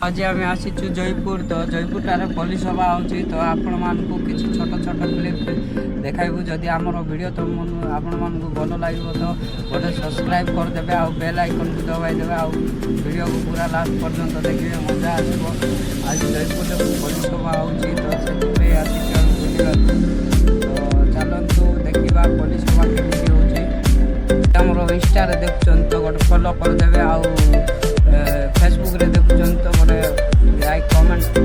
आज आम आसीचु जयपुर तो जयपुर टारे पुलिस सभा होची तो आपण मानकु किछि छोट छोट क्लिप देखाइबु जदि हमर वीडियो तो आपण मानकु भलो लागो तो गोटे सब्सक्राइब कर देबे आ बेल आइकन को दबाई देबे आ वीडियो को पूरा लास्ट पर्यंत देखिबे मजा आसीबो। आज जयपुर रे पुलिस सभा होची तो सेति आसीचु बुलिबा तो चलंतु देखिबा पुलिस सभा केमिति होची। हमर इंस्टा रे देखछन तो गोटे फॉलो कर देबे आ फेसबुक रे देखछन तो गोटे लाइक कमेंट